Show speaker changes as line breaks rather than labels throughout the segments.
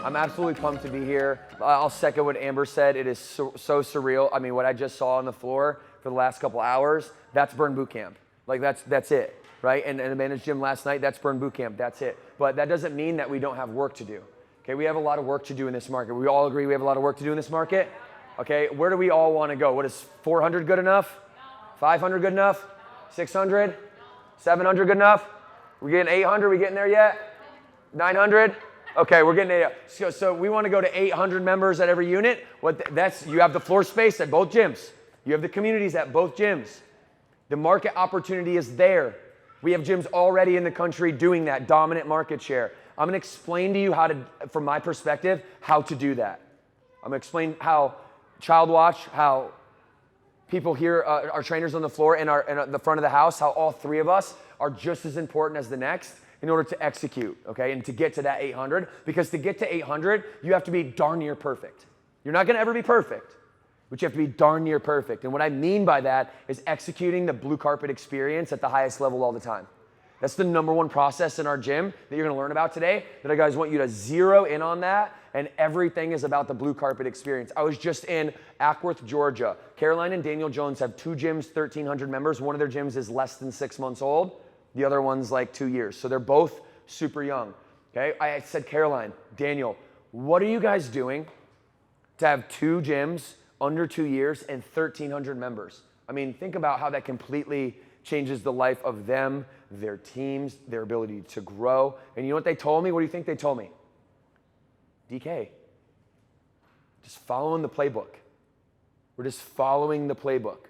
I'm absolutely pumped to be here. I'll second what Amber said. It is so surreal. I mean, what I just saw on the floor for the last couple hours, that's Burn Boot Camp. Like that's it, right? And Amanda's gym last night, that's Burn Boot Camp, that's it. But that doesn't mean that we don't have work to do. Okay, we have a lot of work to do in this market. We all agree we have a lot of work to do in this market? Okay, where do we all want to go? What is 400 good enough? 500 good enough? 600? 700 good enough? We getting 800? We getting there yet? 900? Okay, we're getting there. So we want to go to 800 members at every unit. You have the floor space at both gyms. You have the communities at both gyms. The market opportunity is there. We have gyms already in the country doing that, dominant market share. I'm going to explain to you how to, from my perspective, how to do that. I'm going to explain how Child Watch, how people here, our trainers on the floor and at the front of the house, how all three of us are just as important as the next in order to execute, okay, and to get to that 800. Because to get to 800, you have to be darn near perfect. You're not going to ever be perfect, but you have to be darn near perfect. And what I mean by that is executing the blue carpet experience at the highest level all the time. That's the number one process in our gym that you're going to learn about today, that I guys want you to zero in on that, and everything is about the blue carpet experience. I was just in Ackworth, Georgia. Caroline and Daniel Jones have two gyms, 1,300 members. One of their gyms is less than 6 months old. The other one's like 2 years. So they're both super young. Okay, I said, Caroline, Daniel, what are you guys doing to have two gyms under 2 years and 1,300 members? I mean, think about how that completely changes the life of them, their teams, their ability to grow. And you know what they told me? What do you think they told me? DK, just following the playbook. We're just following the playbook.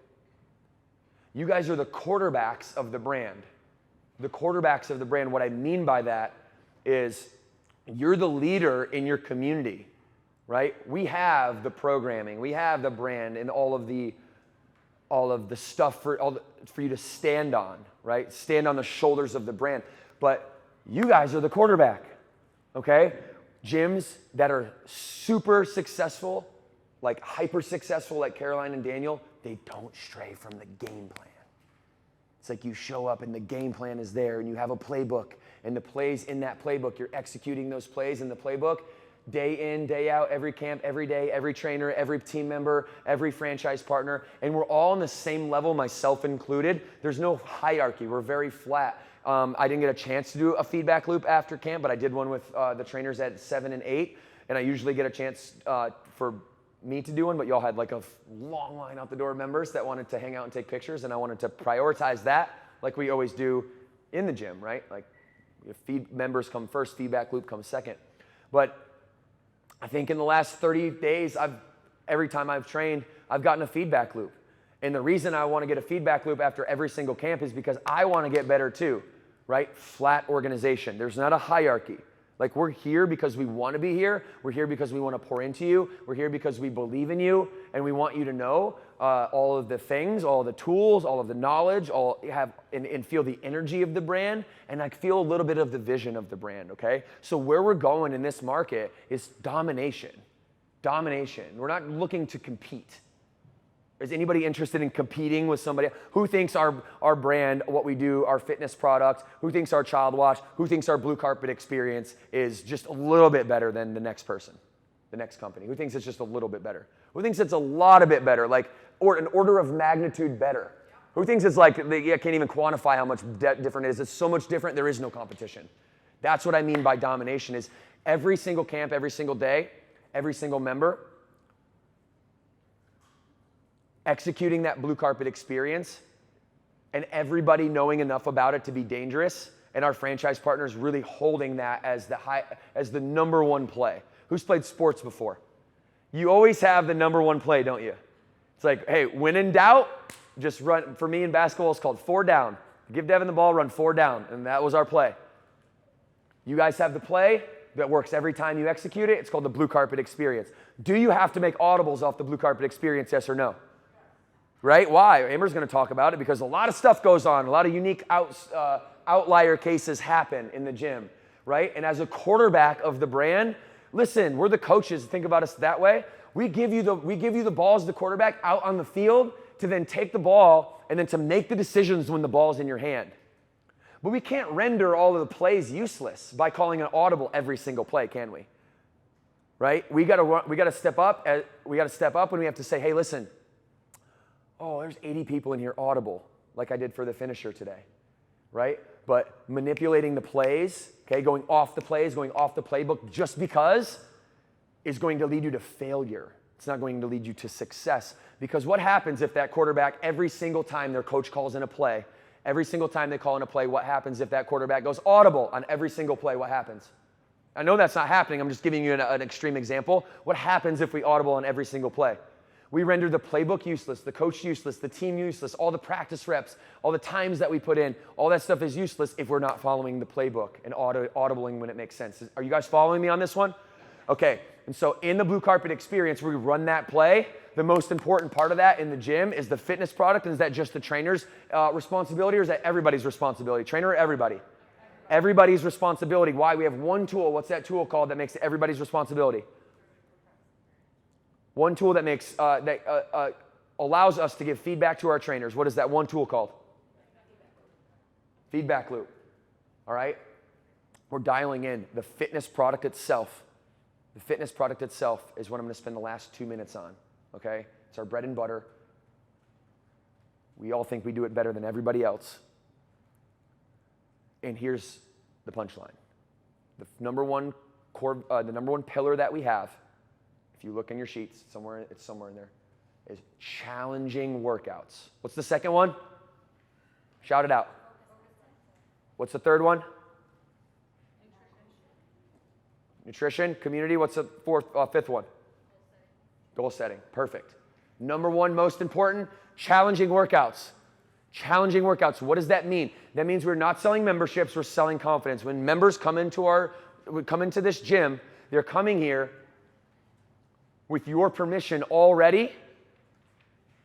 You guys are the quarterbacks of the brand. The quarterbacks of the brand. What I mean by that is you're the leader in your community, right? We have the programming, we have the brand, and all of the stuff for you to stand on, right? Stand on the shoulders of the brand. But you guys are the quarterback, okay? Gyms that are super successful, like hyper successful, like Caroline and Daniel, they don't stray from the game plan. It's like you show up and the game plan is there and you have a playbook, and the plays in that playbook, you're executing those plays in the playbook day in, day out, every camp, every day, every trainer, every team member, every franchise partner, and we're all on the same level, myself included. There's no hierarchy. We're very flat. I didn't get a chance to do a feedback loop after camp, but I did one with the trainers at 7 and 8, and I usually get a chance for me to do one, but y'all had like a long line out the door of members that wanted to hang out and take pictures, and I wanted to prioritize that like we always do in the gym, right? Like members come first, feedback loop comes second. But I think in the last 30 days, every time I've trained, I've gotten a feedback loop. And the reason I want to get a feedback loop after every single camp is because I want to get better too, right? Flat organization. There's not a hierarchy. Like, we're here because we want to be here. We're here because we want to pour into you. We're here because we believe in you, and we want you to know all of the things, all of the tools, all of the knowledge, and feel the energy of the brand, and like feel a little bit of the vision of the brand, okay? So where we're going in this market is domination. Domination. We're not looking to compete. Is anybody interested in competing with somebody? Who thinks our brand, what we do, our fitness products, who thinks our Child Watch, who thinks our blue carpet experience is just a little bit better than the next person, the next company? Who thinks it's just a little bit better? Who thinks it's a lot of bit better, like, or an order of magnitude better? Who thinks it's like, I can't even quantify how much different it is. It's so much different, there is no competition. That's what I mean by domination, is every single camp, every single day, every single member, executing that blue carpet experience, and everybody knowing enough about it to be dangerous, and our franchise partners really holding that as the number one play. Who's played sports before? You always have the number one play, don't you? It's like, hey, when in doubt, just run. For me in basketball, it's called 4 down. Give Devan the ball, run 4 down, and that was our play. You guys have the play that works every time you execute it. It's called the blue carpet experience. Do you have to make audibles off the blue carpet experience, yes or no? Right? Why? Amber's going to talk about it because a lot of stuff goes on. A lot of unique outlier cases happen in the gym, right? And as a quarterback of the brand, listen, we're the coaches. Think about us that way. We give you the ball as the quarterback out on the field to then take the ball and then to make the decisions when the ball's in your hand. But we can't render all of the plays useless by calling an audible every single play, can we? right? We gotta step up when we have to say, hey, listen, oh, there's 80 people in here audible, like I did for the finisher today, right? But manipulating the plays, okay, going off the plays, going off the playbook just because is going to lead you to failure. It's not going to lead you to success. Because what happens if that quarterback, every single time their coach calls in a play, every single time they call in a play, what happens if that quarterback goes audible on every single play? What happens? I know that's not happening. I'm just giving you an extreme example. What happens if we audible on every single play? We render the playbook useless, the coach useless, the team useless, all the practice reps, all the times that we put in, all that stuff is useless if we're not following the playbook and audibling when it makes sense. Are you guys following me on this one? Okay, and so in the blue carpet experience where we run that play, the most important part of that in the gym is the fitness product. And is that just the trainer's responsibility, or is that everybody's responsibility? Trainer or everybody? Everybody's responsibility. Why? We have one tool. What's that tool called that makes it everybody's responsibility? One tool that makes allows us to give feedback to our trainers. What is that one tool called? Feedback loop. All right? We're dialing in the fitness product itself. The fitness product itself is what I'm going to spend the last 2 minutes on. Okay? It's our bread and butter. We all think we do it better than everybody else. And here's the punchline. The number one pillar that we have, if you look in your sheets, it's somewhere in there, is challenging workouts. What's the second one? Shout it out. What's the third one? Nutrition. Community. What's the fifth one? Goal setting. Perfect. Number one, most important, challenging workouts. Challenging workouts. What does that mean? That means we're not selling memberships, we're selling confidence. When members come into this gym, they're coming here with your permission already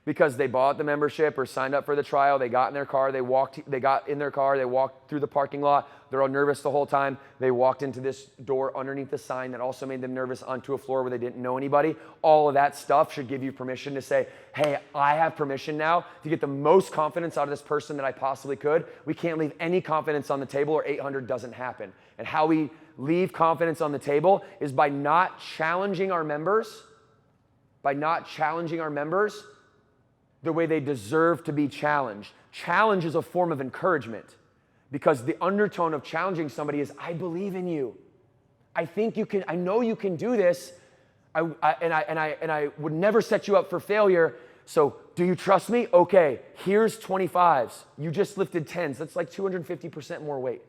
because they bought the membership or signed up for the trial, they got in their car, they got in their car, they walked through the parking lot, they're all nervous the whole time, they walked into this door underneath the sign that also made them nervous onto a floor where they didn't know anybody. All of that stuff should give you permission to say, hey, I have permission now to get the most confidence out of this person that I possibly could. We can't leave any confidence on the table or 800 doesn't happen. And how we leave confidence on the table is by not challenging our members, the way they deserve to be challenged. Challenge is a form of encouragement because the undertone of challenging somebody is, I believe in you. I think you can, I know you can do this. I would never set you up for failure. So do you trust me? Okay, here's 25s. You just lifted 10s. That's like 250% more weight.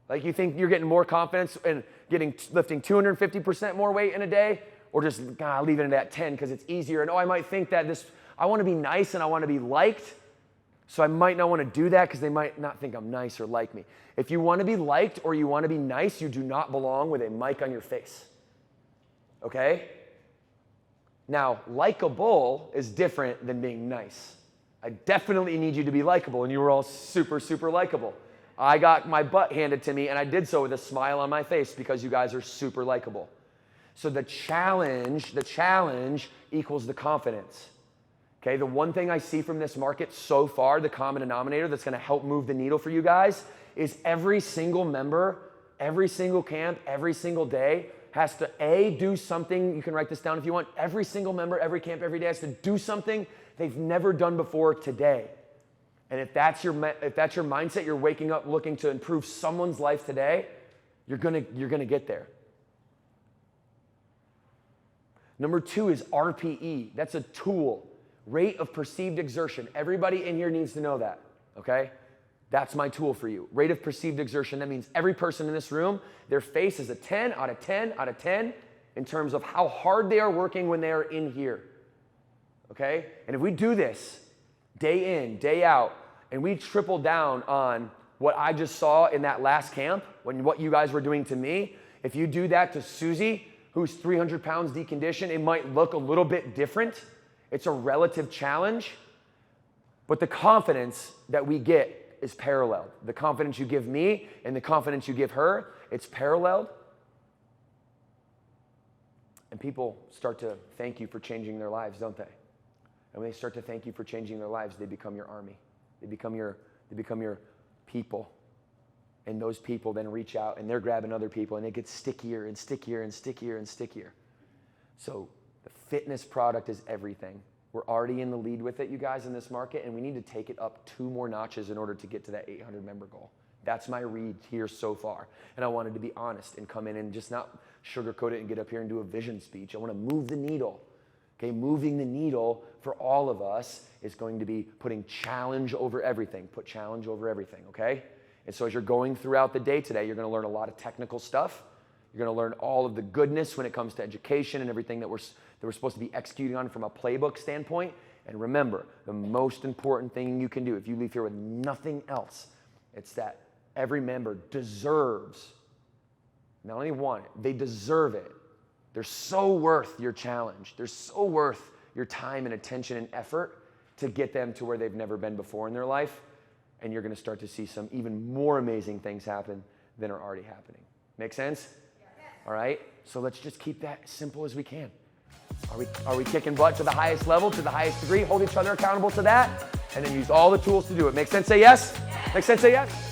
Like you think you're getting more confidence in lifting 250% more weight in a day, or just leaving it at 10 because it's easier. And I might think that I want to be nice and I want to be liked, so I might not want to do that because they might not think I'm nice or like me. If you want to be liked or you want to be nice, you do not belong with a mic on your face. Okay? Now, likable is different than being nice. I definitely need you to be likable, and you were all super, super likable. I got my butt handed to me, and I did so with a smile on my face because you guys are super likable. So the challenge equals the confidence. Okay, the one thing I see from this market so far, the common denominator that's going to help move the needle for you guys, is every single member, every single camp, every single day has to do something. You can write this down if you want. Every single member, every camp, every day has to do something they've never done before today. And if that's your mindset, you're waking up looking to improve someone's life today, you're gonna get there. Number 2 is RPE. That's a tool. Rate of perceived exertion. Everybody in here needs to know that, okay? That's my tool for you. Rate of perceived exertion. That means every person in this room, their face is a 10 out of 10 out of 10 in terms of how hard they are working when they are in here, okay? And if we do this day in, day out, and we triple down on what I just saw in that last camp, what you guys were doing to me, if you do that to Susie, who's 300 pounds deconditioned, it might look a little bit different. It's a relative challenge, but the confidence that we get is paralleled. The confidence you give me and the confidence you give her, it's paralleled. And people start to thank you for changing their lives, don't they? And when they start to thank you for changing their lives, they become your army. They become your people. And those people then reach out and they're grabbing other people and it gets stickier and stickier and stickier and stickier. So the fitness product is everything. We're already in the lead with it, you guys, in this market, and we need to take it up 2 more notches in order to get to that 800 member goal. That's my read here so far. And I wanted to be honest and come in and just not sugarcoat it and get up here and do a vision speech. I want to move the needle. Okay, moving the needle for all of us is going to be putting challenge over everything. Put challenge over everything, okay? And so as you're going throughout the day today, you're going to learn a lot of technical stuff. You're going to learn all of the goodness when it comes to education and everything that we're supposed to be executing on from a playbook standpoint. And remember, the most important thing you can do, if you leave here with nothing else, it's that every member deserves, not only want it, they deserve it. They're so worth your challenge. They're so worth your time and attention and effort to get them to where they've never been before in their life. And you're going to start to see some even more amazing things happen than are already happening. Make sense? Yes. All right? So let's just keep that as simple as we can. Are we kicking butt to the highest level, to the highest degree? Hold each other accountable to that, and then use all the tools to do it. Make sense? Say yes? Yes. Make sense? Say yes?